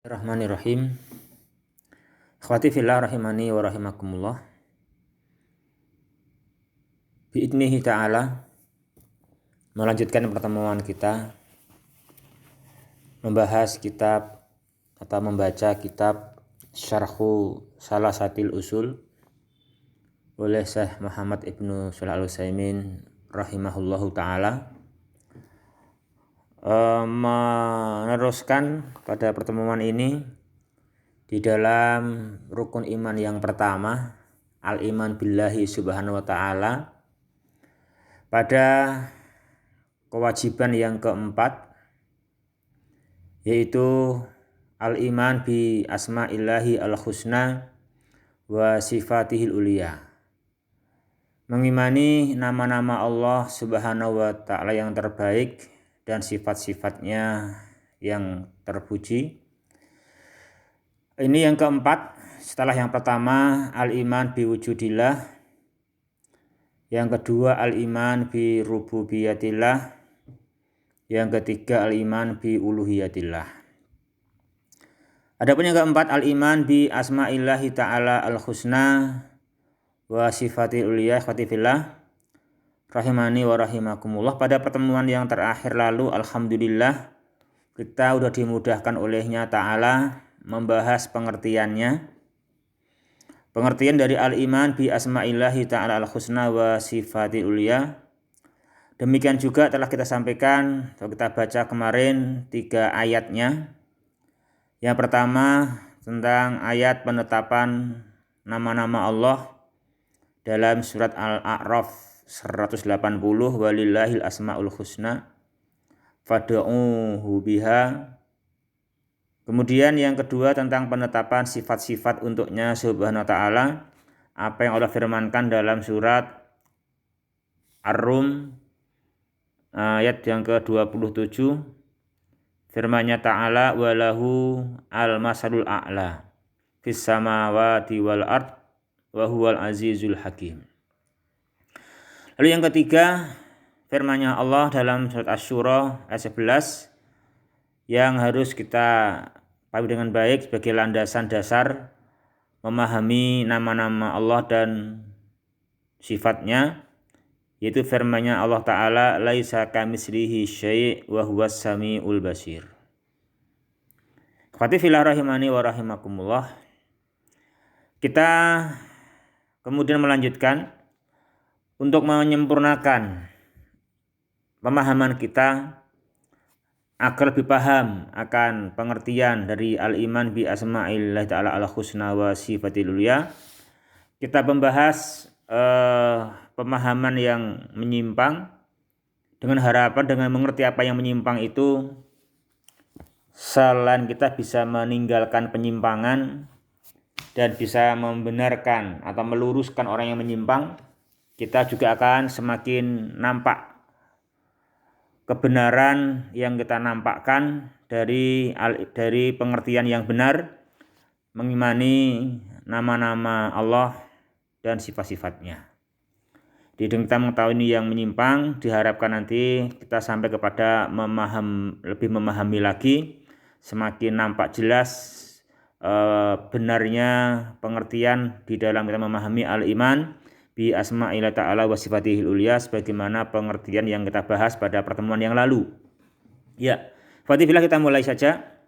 Bismillahirrahmanirrahim. Akhwati fillah rahimani wa rahimakumullah. Bi'idnihi ta'ala, melanjutkan pertemuan kita membahas kitab atau membaca kitab Syarhu Salasatil Usul oleh Syekh Muhammad Ibnu Shalih Al-Utsaimin rahimahullahu ta'ala. Meneruskan pada pertemuan ini di dalam rukun iman yang pertama, al-iman billahi subhanahu wa ta'ala, pada kewajiban yang keempat, yaitu al-iman bi asma'illahi al-husna wa sifatihil ulia, mengimani nama-nama Allah subhanahu wa ta'ala yang terbaik dan sifat-sifatnya yang terpuji. Ini yang keempat, setelah yang pertama al-iman bi wujudillah, yang kedua al-iman bi rububiyatillah, yang ketiga al-iman bi uluhiyatillah. Adapun yang keempat al-iman bi asma'illahi ta'ala al-husna wa sifatil ulia, khatifillah rahimani wa rahimakumullah. Pada pertemuan yang terakhir lalu, alhamdulillah, kita sudah dimudahkan olehnya ta'ala membahas pengertiannya. Pengertian dari al-iman bi asma'illahi ta'ala al-husna wa sifatil ulia. Demikian juga telah kita sampaikan atau kita baca kemarin 3 ayatnya. Yang pertama tentang ayat penetapan nama-nama Allah dalam surat Al-A'raf 180, walillahil asmaul husna fad'uhu biha. Kemudian yang kedua tentang penetapan sifat-sifat untuknya subhanahu wa ta'ala, apa yang Allah firmankan dalam surat Ar-Rum ayat yang ke-27, firman-Nya ta'ala, walahu al-masalul a'la fis samawati wal ard wa huwal azizul hakim. Lalu yang ketiga, firman-Nya Allah dalam surat Asy-Syura ayat 11 yang harus kita pahami dengan baik sebagai landasan dasar memahami nama-nama Allah dan sifatnya, yaitu firman-Nya Allah Ta'ala, laisa kamitslihi syai' wa huwas samiul basir. Ikhwati fillah rahimani wa rahimakumullah. Kita kemudian melanjutkan untuk menyempurnakan pemahaman kita agar lebih paham akan pengertian dari al-iman bi asma'illahi ta'ala al-husna wa sifatil ulia. Kita membahas pemahaman yang menyimpang dengan harapan dengan mengerti apa yang menyimpang itu, selain kita bisa meninggalkan penyimpangan dan bisa membenarkan atau meluruskan orang yang menyimpang, kita juga akan semakin nampak kebenaran yang kita nampakkan dari pengertian yang benar, mengimani nama-nama Allah dan sifat-sifatnya. Di kita mengetahui ini yang menyimpang, diharapkan nanti kita sampai kepada lebih memahami lagi, semakin nampak jelas benarnya pengertian di dalam kita memahami al-iman bi asma'illahi ta'ala wa sifatihil ulia, sebagaimana pengertian yang kita bahas pada pertemuan yang lalu. Ya, Fatihillah, kita mulai saja.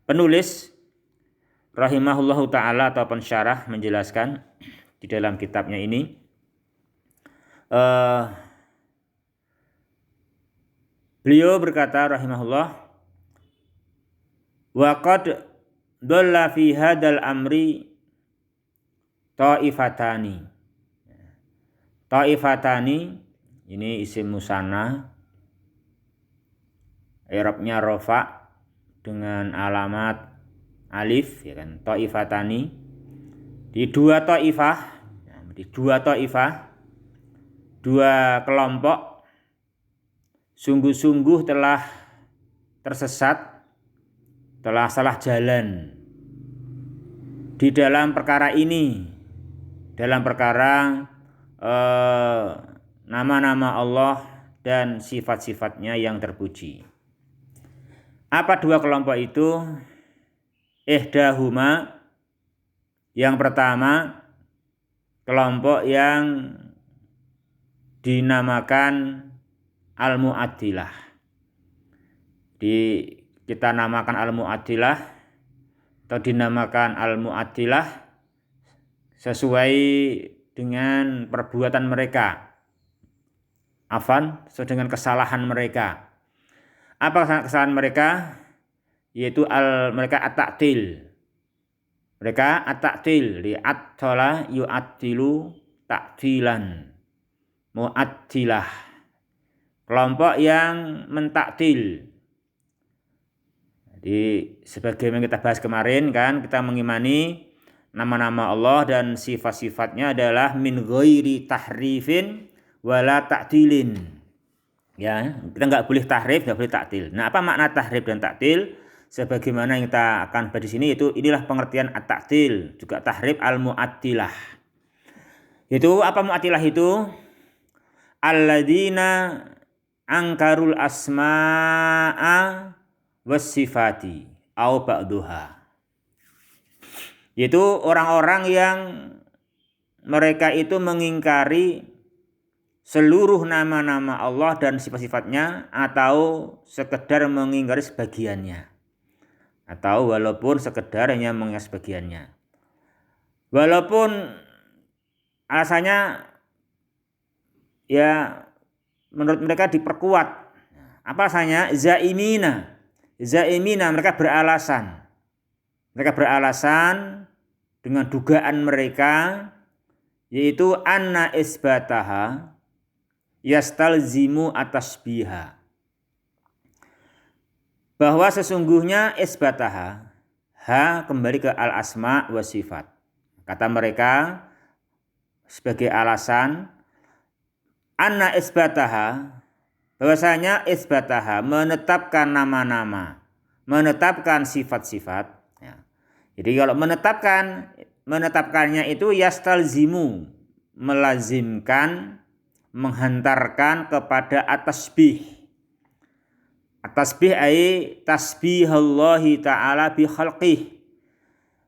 Penulis rahimahullahu ta'ala atau pensyarah menjelaskan di dalam kitabnya ini, beliau berkata rahimahullah, wa qad dhalla fi hadal amri ta'ifatani. Ta'ifatani ini isim musanna, i'rabnya rafa dengan alamat alif, ya kan, ta'ifatani. Di dua ta'ifah, dua kelompok sungguh-sungguh telah tersesat, telah salah jalan di dalam perkara ini, dalam perkara nama-nama Allah dan sifat-sifatnya yang terpuji. Apa dua kelompok itu? Ihdahuma, yang pertama kelompok yang dinamakan al-mu'attilah. Kita namakan al-mu'attilah atau dinamakan al-mu'attilah sesuai dengan perbuatan mereka. Sesuai dengan kesalahan mereka. Apa kesalahan mereka? Yaitu mereka at-ta'til. Mereka at-ta'til, li'attala yu'attilu ta'tilan. Mu'attilah. Kelompok yang mentaktil. Jadi sebagaimana kita bahas kemarin kan, kita mengimani nama-nama Allah dan sifat-sifatnya adalah min ghairi tahrifin wala ta'tilin. Ya, kita nggak boleh tahrif, nggak boleh taktil. Nah, apa makna tahrif dan taktil? Sebagaimana yang kita akan bahas di sini, itu inilah pengertian at-taktil, juga tahrif al-mu'attilah. Itu apa mu'attilah itu? Alladzina angkarul asma'a was-sifati au ba'duha. Yaitu orang-orang yang mereka itu mengingkari seluruh nama-nama Allah dan sifat-sifatnya, atau sekedar mengingkari sebagiannya, atau walaupun sekedar hanya mengingkari sebagiannya, walaupun alasannya ya menurut mereka diperkuat. Apa alasannya? Zaimina, mereka beralasan dengan dugaan mereka, yaitu anna isbataha yastalzimu atasbiha, bahwa sesungguhnya isbataha, kembali ke al-asma wa sifat. Kata mereka sebagai alasan anna isbataha, bahwasanya isbataha menetapkan nama-nama, menetapkan sifat-sifat. Ya. Jadi kalau menetapkannya itu yastalzimu, melazimkan, menghantarkan kepada at-tasbih. At-tasbih ay tasbihallahi ta'ala bi khalqih,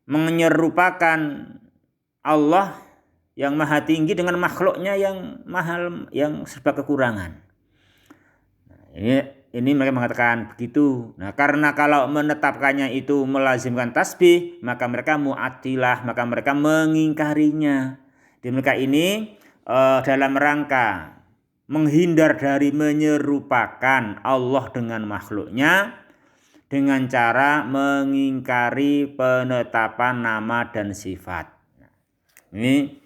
menyerupakan Allah yang maha tinggi dengan makhluknya yang mahal, yang serba kekurangan. Ini mereka mengatakan begitu. Nah, karena kalau menetapkannya itu melazimkan tasbih, maka mereka mu'attilah, maka mereka mengingkarinya. Di mereka ini dalam rangka menghindar dari menyerupakan Allah dengan makhluknya dengan cara mengingkari penetapan nama dan sifat. Ini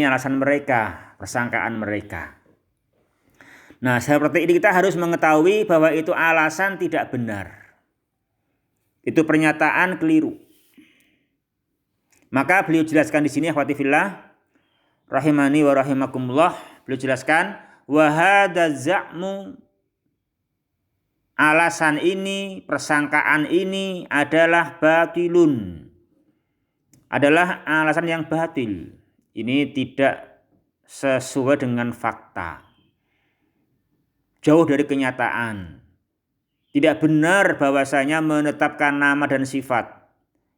alasan mereka, persangkaan mereka. Nah, seperti ini kita harus mengetahui bahwa itu alasan tidak benar. Itu pernyataan keliru. Maka beliau jelaskan di sini, akhwati fillah rahimani wa rahimakumullah, beliau jelaskan wa hadza za'mu, alasan ini, persangkaan ini adalah batilun, adalah alasan yang batil. Ini tidak sesuai dengan fakta, jauh dari kenyataan. Tidak benar bahwasanya menetapkan nama dan sifat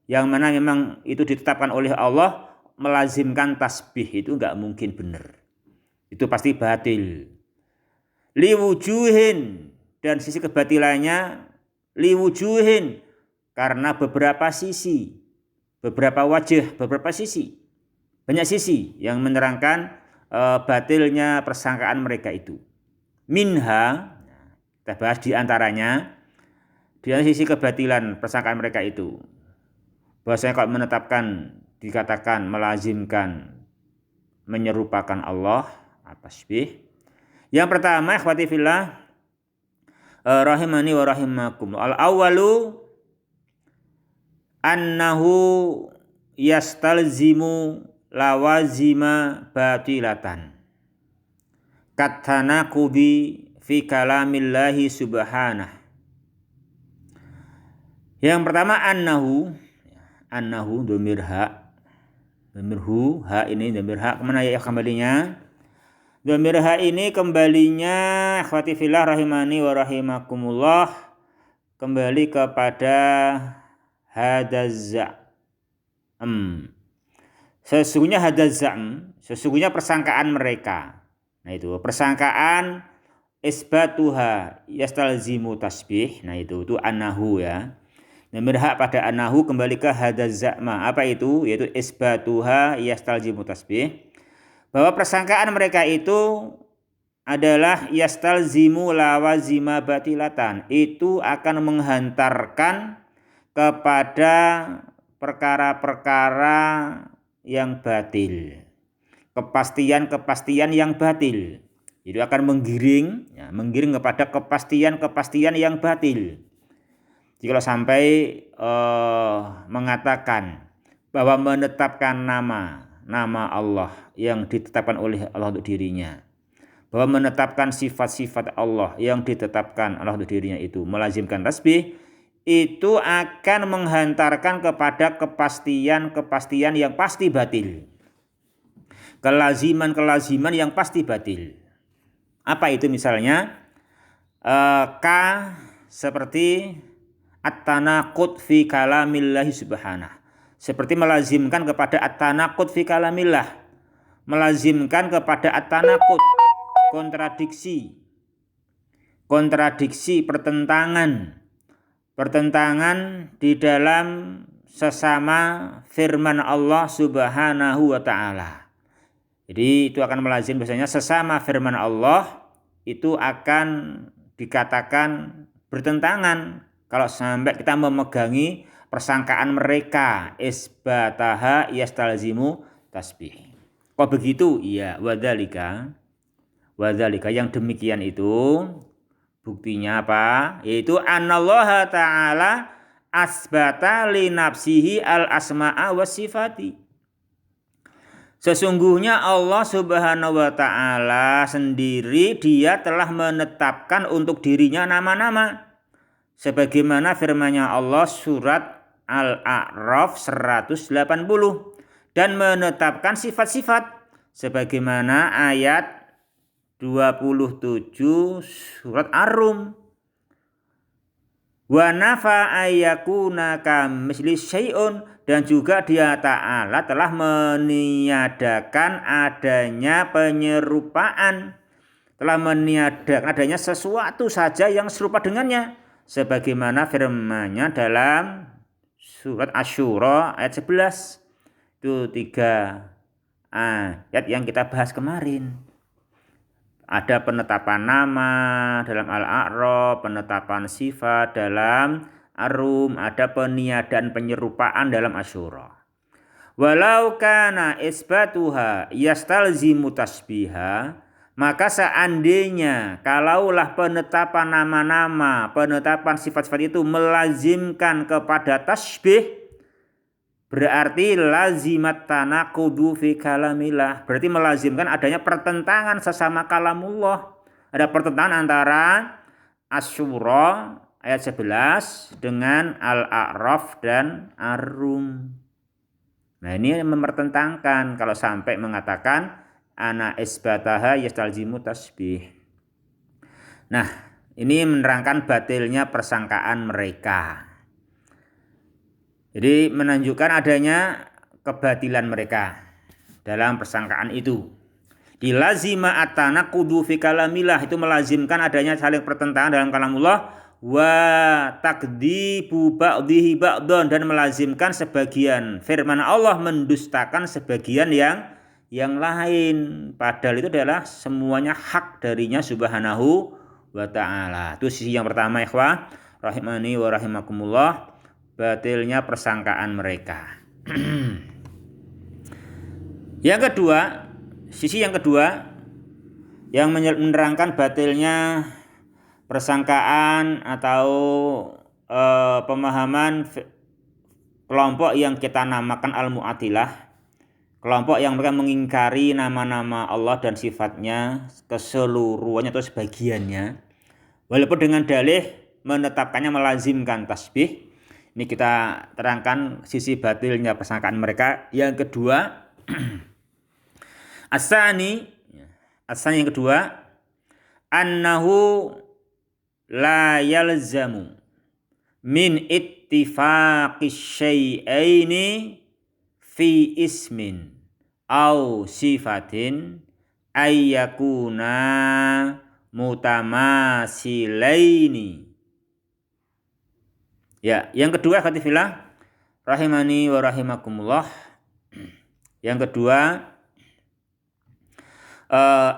yang mana memang itu ditetapkan oleh Allah melazimkan tasbih, itu enggak mungkin benar. Itu pasti batil. Liwujuhin, dan sisi kebatilannya liwujuhin, karena beberapa sisi, beberapa wajah, beberapa sisi, banyak sisi yang menerangkan batilnya persangkaan mereka itu. Minha, kita bahas di antaranya, sisi kebatilan persangkaan mereka itu, bahwasanya kalau menetapkan, dikatakan melazimkan, menyerupakan Allah, at-tasbih. Yang pertama, ikhwati fillah rahimani wa rahimakum, al-awwalu annahu yastalzimu lawazima batilatan katanaqubi fi kalamillahi subhanah. Yang pertama annahu dhamir ha, dhamir hu, ha ini dhamir ha, kemana ya kembalinya? Dhamir ha ini kembalinya akhwati fillah rahimani wa rahimakumullah kembali kepada hadazam. Sesungguhnya hadazam, sesungguhnya persangkaan mereka. Nah itu persangkaan isbatuha yastalzimu tasbih. Nah itu anahu ya. Dhamir ha pada anahu kembali ke hadazama. Apa itu? Yaitu isbatuha yastalzimu tasbih. Bahwa persangkaan mereka itu adalah yastalzimu lawazima batilatan, itu akan menghantarkan kepada perkara-perkara yang batil, kepastian-kepastian yang batil. Itu akan menggiring kepada kepastian-kepastian yang batil. Jika sampai mengatakan bahwa menetapkan nama Allah yang ditetapkan oleh Allah untuk dirinya, bahwa menetapkan sifat-sifat Allah yang ditetapkan Allah untuk dirinya itu melazimkan tasbih, itu akan menghantarkan kepada kepastian-kepastian yang pasti batil, kelaziman-kelaziman yang pasti batil. Apa itu misalnya? Seperti at-tanaqud fi kalamillahi subhanah, seperti melazimkan kepada at-tanaqud fi kalamillah, melazimkan kepada at-tanaqud, kontradiksi, pertentangan di dalam sesama firman Allah Subhanahu wa taala. Jadi itu akan melazim biasanya sesama firman Allah itu akan dikatakan bertentangan kalau sampai kita memegangi persangkaan mereka, isbataha yastalzimu tasbih. Kok begitu? Iya, wadzalika yang demikian itu buktinya apa? Yaitu anallaha ta'ala asbata li nafsihi al asma'a was sifati. Sesungguhnya Allah Subhanahu wa taala sendiri dia telah menetapkan untuk dirinya nama-nama. Sebagaimana firman-Nya Allah surat Al-A'raf 180 dan menetapkan sifat-sifat sebagaimana ayat 27 surat Ar-Rum. Wa nafa ayyakuna kamitsli syai'un, dan juga Dia Ta'ala telah meniadakan adanya penyerupaan, telah meniadakan adanya sesuatu saja yang serupa dengannya sebagaimana firman-Nya dalam surat Asy-Syura ayat 11. Itu 3 ayat yang kita bahas kemarin. Ada penetapan nama dalam Al-A'raf, penetapan sifat dalam Ar-Rum, ada peniadaan penyerupaan dalam Asy-Syura. Walau kana isbatuha yastalzimu tasbiha, maka seandainya kalaulah penetapan nama-nama, penetapan sifat-sifat itu melazimkan kepada tasbih, berarti lazimat tanaqudu fi kalamillah, berarti melazimkan adanya pertentangan sesama kalamullah. Ada pertentangan antara Asy-Syura ayat 11 dengan Al-A'raf dan Ar-Rum. Nah, ini mempertentangkan kalau sampai mengatakan ana isbataha yastalzimu tasbih. Nah, ini menerangkan batilnya persangkaan mereka. Jadi menunjukkan adanya kebatilan mereka dalam persangkaan itu. Dilazima at-tanaqudu fi kalamillah, itu melazimkan adanya saling pertentangan dalam kalamullah, wa takdzibu ba'dihi ba'dhan, dan melazimkan sebagian firman Allah mendustakan sebagian yang lain, padahal itu adalah semuanya hak darinya Subhanahu wa ta'ala. Itu sisi yang pertama, ikhwah rahimani wa rahimakumullah, batilnya persangkaan mereka. Yang kedua, sisi yang kedua yang menerangkan batilnya persangkaan atau pemahaman kelompok yang kita namakan al-mu'attilah, kelompok yang mereka mengingkari nama-nama Allah dan sifatnya keseluruhannya atau sebagiannya, walaupun dengan dalih menetapkannya melazimkan tasbih. Ini kita terangkan sisi batilnya persangkaan mereka. Yang kedua, asani, Asalnya yang kedua, annahu la yalzamu min ittifaqis syai'aini fi ismin au sifatin ayyakuna mutamasilaini. Ya, yang kedua khatifillah rahimani wa rahimakumullah. Yang kedua,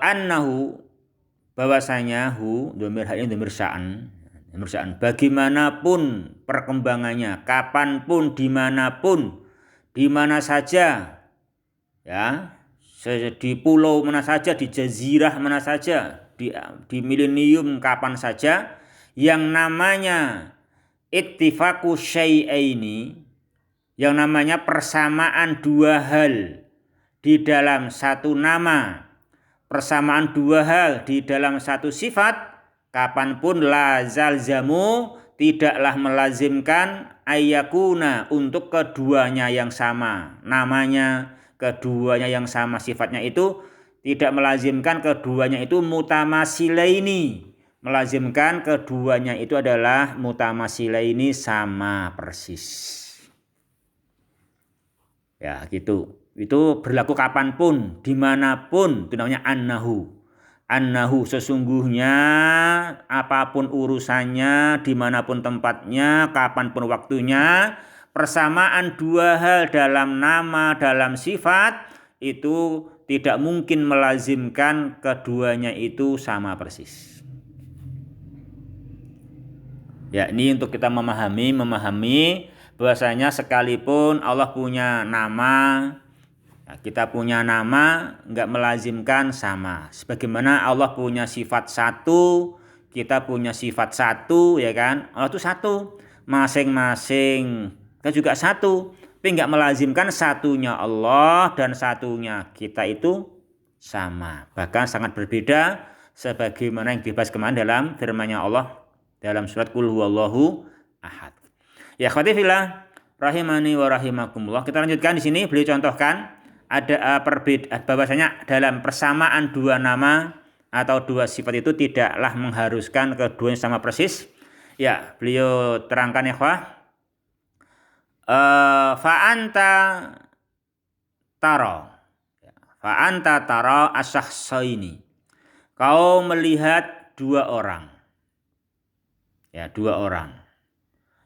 annahu bahwasanya dhamir hal ini dhamir sya'an. Bagaimanapun perkembangannya, kapanpun, dimanapun, di mana saja, ya, di pulau mana saja, di jazirah mana saja, di milenium kapan saja, yang namanya ittifaqu syai'aini, yang namanya persamaan dua hal di dalam satu nama, persamaan dua hal di dalam satu sifat, kapanpun la zalzamu, tidaklah melazimkan ayyakuna, untuk keduanya yang sama namanya, keduanya yang sama sifatnya, itu tidak melazimkan keduanya itu mutamasilaini, melazimkan keduanya itu adalah mutamasilaini, sama persis. Ya gitu. Itu berlaku kapanpun, dimanapun, itu namanya annahu. Annahu sesungguhnya apapun urusannya, dimanapun tempatnya, kapanpun waktunya, persamaan dua hal dalam nama, dalam sifat, itu tidak mungkin melazimkan keduanya itu sama persis. Ya, ini untuk kita memahami bahwasanya sekalipun Allah punya nama, kita punya nama, enggak melazimkan sama. Sebagaimana Allah punya sifat satu, kita punya sifat satu, ya kan? Allah itu satu, masing-masing kita juga satu, tapi enggak melazimkan satunya Allah dan satunya kita itu sama. Bahkan sangat berbeda, sebagaimana yang dibahas kemarin dalam firman-Nya Allah dalam surat Qul huwallahu ahad. Ya akhwati fillah rahimani wa rahimakumullah. Kita lanjutkan di sini, beliau contohkan ada perbedaan, bahwasanya dalam persamaan dua nama atau dua sifat itu tidaklah mengharuskan keduanya sama persis. Ya, beliau terangkan ya ikhwah. Fa'anta tara asyahsaini. Kau melihat dua orang. Ya, dua orang.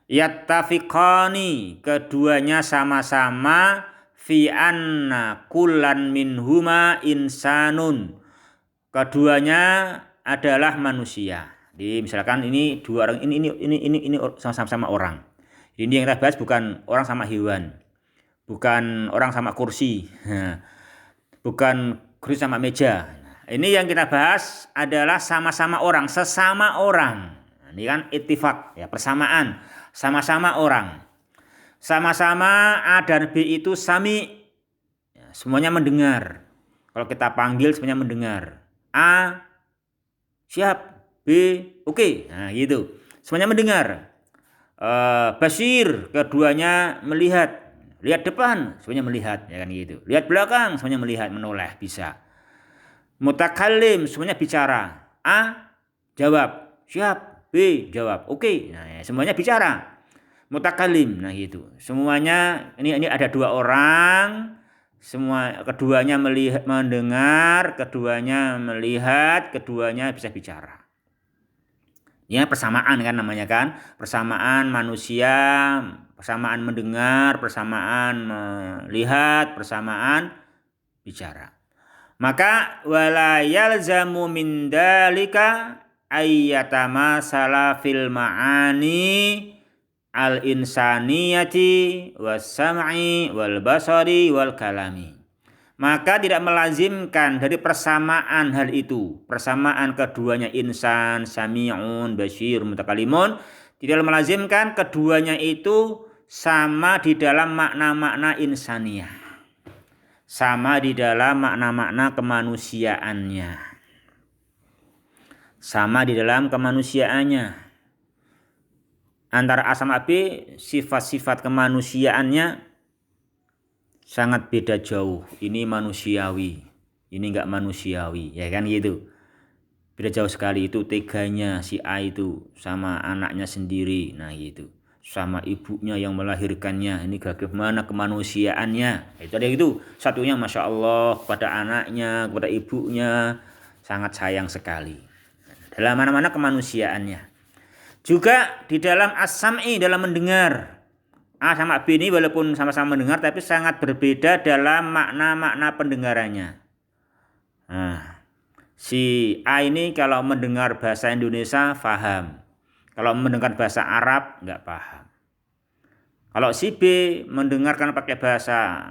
Yattafiqani, keduanya sama-sama fi anna kullan minhuma insanun, keduanya adalah manusia. Jadi misalkan ini dua orang, ini sama-sama orang. Ini yang kita bahas bukan orang sama hewan, bukan orang sama kursi, bukan kursi sama meja. Ini yang kita bahas adalah sama-sama orang, sesama orang. Ini kan ittifaq, ya, persamaan, sama-sama orang. Sama-sama A dan B itu sami, ya, semuanya mendengar. Kalau kita panggil semuanya mendengar. A siap, B oke. Nah gitu, semuanya mendengar. Basir, keduanya melihat. Lihat depan, semuanya melihat, ya kan gitu. Lihat belakang, semuanya melihat, menoleh, bisa. Mutakallim, semuanya bicara. A jawab, siap, B jawab, oke. Nah, ya, semuanya bicara. Mutakalim, nah gitu. Semuanya ini ada dua orang, keduanya mendengar, keduanya melihat, keduanya bisa bicara. Ya, persamaan kan namanya kan? Persamaan manusia, persamaan mendengar, persamaan melihat, persamaan bicara. Maka wala yalzamu min dalika ayyatama sala fil ma'ani al-insaniyati was-sam'i wal-basari wal-kalami. Maka tidak melazimkan dari persamaan hal itu, persamaan keduanya insan, sami'un, basyir, mutakalimun, tidak melazimkan keduanya itu sama di dalam makna-makna insaniyah, sama di dalam makna-makna kemanusiaannya, sama di dalam kemanusiaannya. Antara A sama B, sifat-sifat kemanusiaannya sangat beda jauh. Ini manusiawi, ini enggak manusiawi, ya kan gitu. Beda jauh sekali itu teganya si A itu sama anaknya sendiri. Nah gitu. Sama ibunya yang melahirkannya. Ini bagaimana kemanusiaannya. Itu ada itu. Satunya Masya Allah kepada anaknya, kepada ibunya. Sangat sayang sekali. Dalam mana-mana kemanusiaannya. Juga di dalam as-sam'i, dalam mendengar. A sama B ini walaupun sama-sama mendengar tapi sangat berbeda dalam makna-makna pendengarannya. Nah. Si A ini kalau mendengar bahasa Indonesia paham. Kalau mendengar bahasa Arab nggak paham. Kalau si B mendengarkan pakai bahasa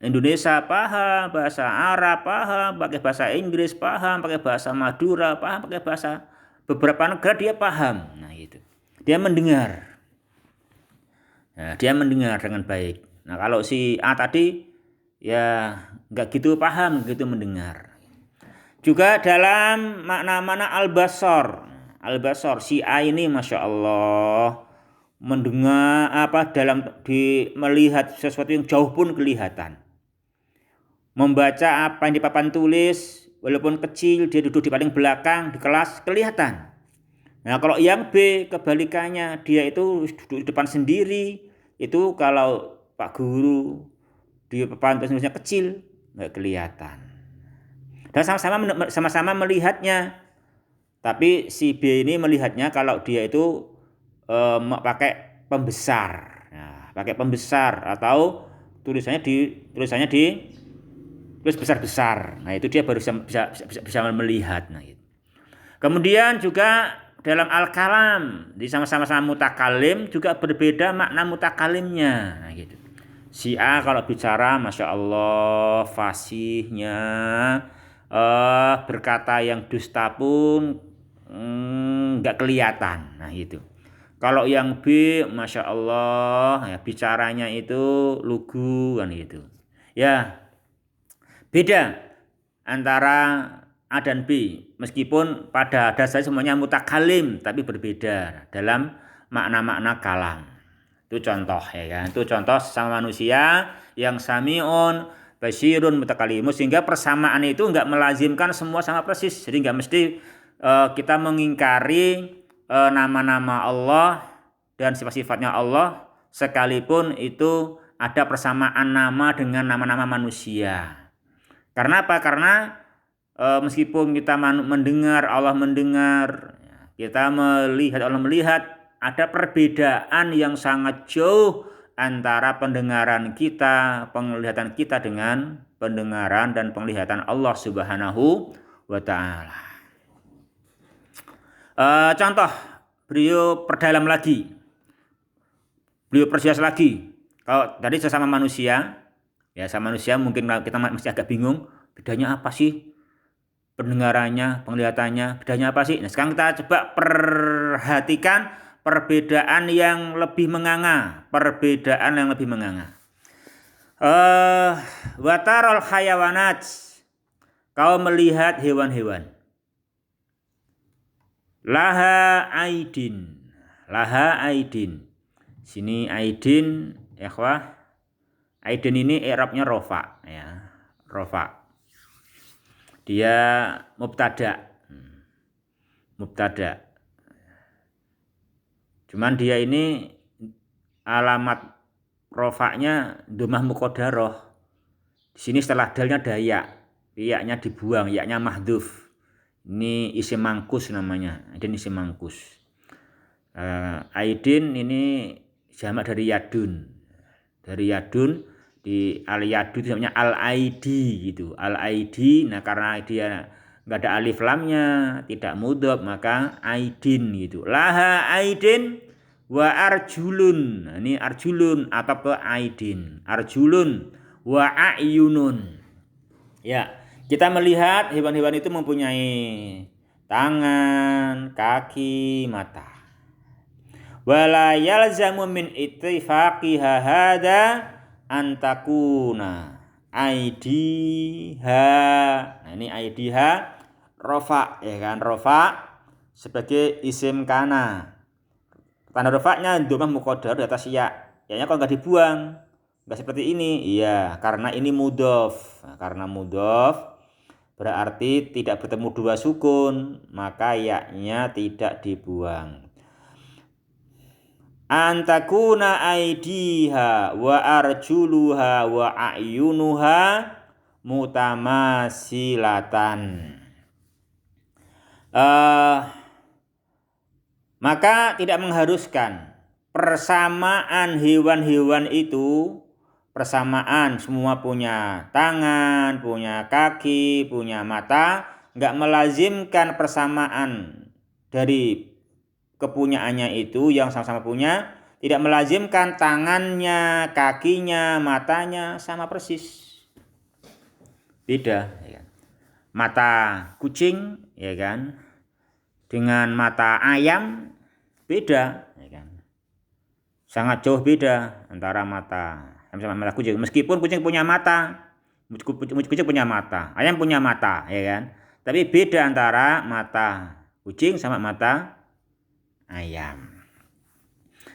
Indonesia paham, bahasa Arab paham, pakai bahasa Inggris paham, pakai bahasa Madura paham, pakai bahasa beberapa negara dia paham. Nah itu. Dia mendengar. Nah, dia mendengar dengan baik. Nah kalau si A tadi ya nggak gitu paham, gitu mendengar. Juga dalam makna-makna al-basar. Al-basar si A ini Masya Allah mendengar melihat sesuatu yang jauh pun kelihatan. Membaca apa yang di papan tulis walaupun kecil, dia duduk di paling belakang di kelas kelihatan. Nah kalau yang B kebalikannya, dia itu duduk di depan sendiri, itu kalau Pak Guru di papan tulisnya kecil nggak kelihatan. Dan sama-sama melihatnya. Tapi si B ini melihatnya kalau dia itu pakai pembesar. Nah, pakai pembesar atau tulisannya di tulis besar-besar. Nah, itu dia baru bisa melihat. Nah, gitu. Kemudian juga dalam al-kalam, di sama-sama mutakalim juga berbeda makna mutakalimnya. Nah, gitu. Si A kalau bicara Masya Allah fasihnya, berkata yang dusta pun nggak kelihatan. Nah itu. Kalau yang B, Masya Allah, ya, bicaranya itu lugu kan gitu. Ya beda antara A dan B. Meskipun pada dasarnya semuanya mutakalim, tapi berbeda dalam makna-makna kalam. Itu contoh ya kan. Itu contoh sama manusia yang sami'un basirun mutakalimus, sehingga persamaan itu enggak melazimkan semua sama persis. Jadi enggak mesti kita mengingkari nama-nama Allah dan sifat-sifatnya Allah sekalipun itu ada persamaan nama dengan nama-nama manusia. Karena apa? Karena meskipun kita mendengar Allah mendengar, kita melihat Allah melihat, ada perbedaan yang sangat jauh antara pendengaran kita, penglihatan kita dengan pendengaran dan penglihatan Allah Subhanahu wa Ta'ala. Contoh, beliau perdalam lagi, beliau perjelas lagi. Kalau tadi sesama manusia, ya sama manusia mungkin kita masih agak bingung, bedanya apa sih? Pendengarannya, penglihatannya, bedanya apa sih? Nah sekarang kita coba perhatikan perbedaan yang lebih menganga, Watarol hayawanat, kau melihat hewan-hewan. Laha aidin. Sini aidin, ikhwah. Aidin ini i'rabnya rofa, ya, rofa. Dia mubtada. Cuman dia ini alamat rofaknya dhammah muqaddarah. Di sini setelah dalnya ada ya-nya dibuang, ya-nya mahdhuf. Ini isim mangkus namanya. Aidin isim mangkus. Aidin ini jamak dari yadun. Dari yadun, di al-yadu itu namanya al-aidi gitu. Al-aidi, nah karena dia enggak ada alif lamnya, tidak mudhaf, maka aidin gitu. Laha aidin wa arjulun. Nah, ini arjulun atau ke aidin. Arjulun wa ayunun. Ya, kita melihat hewan-hewan itu mempunyai tangan, kaki, mata. Wala yalzamu min ittifaqiha hada antakuna aidiha. Nah, ini aidiha rofa, ya kan, rofa sebagai isim kana. Tanda rofaknya dhammah muqaddar di atas ya. Ya-nya kalau enggak dibuang. Enggak seperti ini. Iya, karena ini mudhof. Nah, karena mudhof berarti tidak bertemu dua sukun, maka ya-nya tidak dibuang. Antakuna aidiha wa arjuluha wa ayunuha mutamasilatan. Maka tidak mengharuskan persamaan hewan-hewan itu, persamaan semua punya tangan, punya kaki, punya mata, nggak melazimkan persamaan dari kepunyaannya itu yang sama-sama punya, tidak melazimkan tangannya, kakinya, matanya sama persis. Beda, ya kan? Mata kucing, ya kan, dengan mata ayam beda, ya kan? Sangat jauh beda antara mata ayam sama mata kucing. Meskipun kucing punya mata, kucing punya mata, ayam punya mata, ya kan? Tapi beda antara mata kucing sama mata ayam.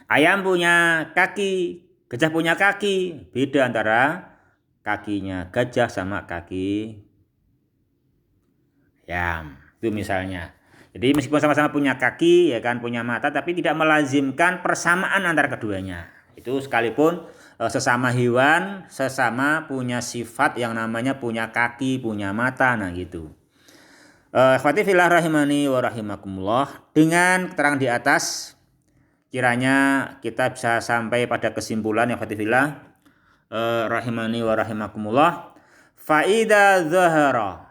Ayam punya kaki, gajah punya kaki, beda antara kakinya gajah sama kaki ayam. Itu misalnya. Jadi meskipun sama-sama punya kaki, ya kan, punya mata, tapi tidak melazimkan persamaan antara keduanya. Itu sekalipun sesama hewan, sesama punya sifat yang namanya punya kaki, punya mata, nah gitu. Ikhwati fillah rahimani wa rahimakumullah. Dengan keterangan di atas, kiranya kita bisa sampai pada kesimpulan ya ikhwati fillah rahimani wa rahimakumullah. Faida zahara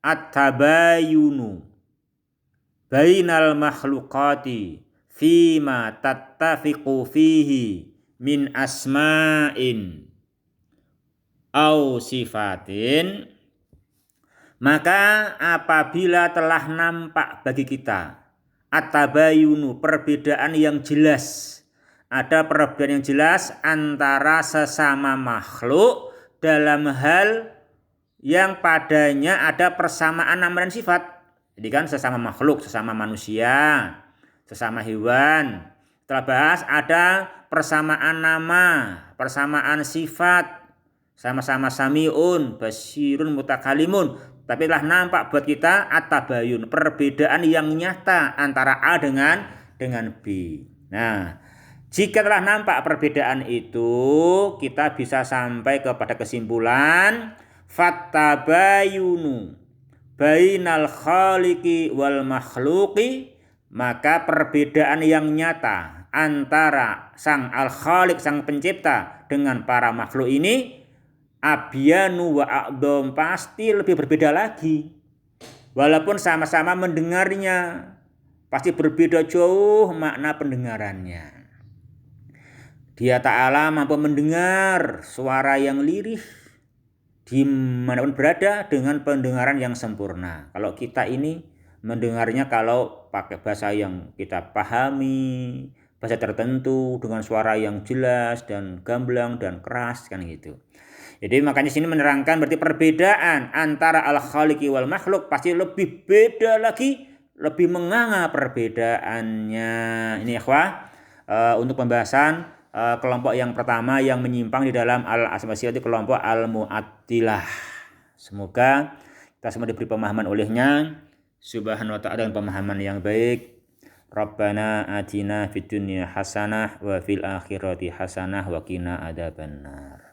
at-tabayunu bainal makhluqati fima tattafiqu fihi min asma'in au sifatin, maka apabila telah nampak bagi kita at-tabayunu, perbedaan yang jelas, ada perbedaan yang jelas antara sesama makhluk dalam hal yang padanya ada persamaan nama dan sifat. Jadi kan sesama makhluk, sesama manusia, sesama hewan. Setelah bahas ada persamaan nama, persamaan sifat, sama-sama samiun, basirun, mutakalimun. Tapi telah nampak buat kita at-tabayun, perbedaan yang nyata antara A dengan B. Nah, jika telah nampak perbedaan itu, kita bisa sampai kepada kesimpulan fattabayunu bainal khaliqi wal makhluqi, maka perbedaan yang nyata antara sang al-khaliq, sang pencipta, dengan para makhluk ini abyanu wa a'dham, pasti lebih berbeda lagi. Walaupun sama-sama mendengarnya, pasti berbeda jauh makna pendengarannya. Dia Ta'ala mampu mendengar suara yang lirih dimanapun berada dengan pendengaran yang sempurna. Kalau kita ini mendengarnya kalau pakai bahasa yang kita pahami, bahasa tertentu dengan suara yang jelas dan gamblang dan keras kan gitu. Jadi makanya sini menerangkan berarti perbedaan antara al-khaliqi wal makhluk pasti lebih beda lagi, lebih menganga perbedaannya. Ini ikhwah, untuk pembahasan kelompok yang pertama yang menyimpang di dalam al-asma sifat, itu kelompok al-mu'attilah. Semoga kita semua diberi pemahaman olehnya. Subhanahu wa ta'ala dengan pemahaman yang baik. Rabbana atina fid dunya hasanah wa fil akhirati hasanah wa qina adzabannar.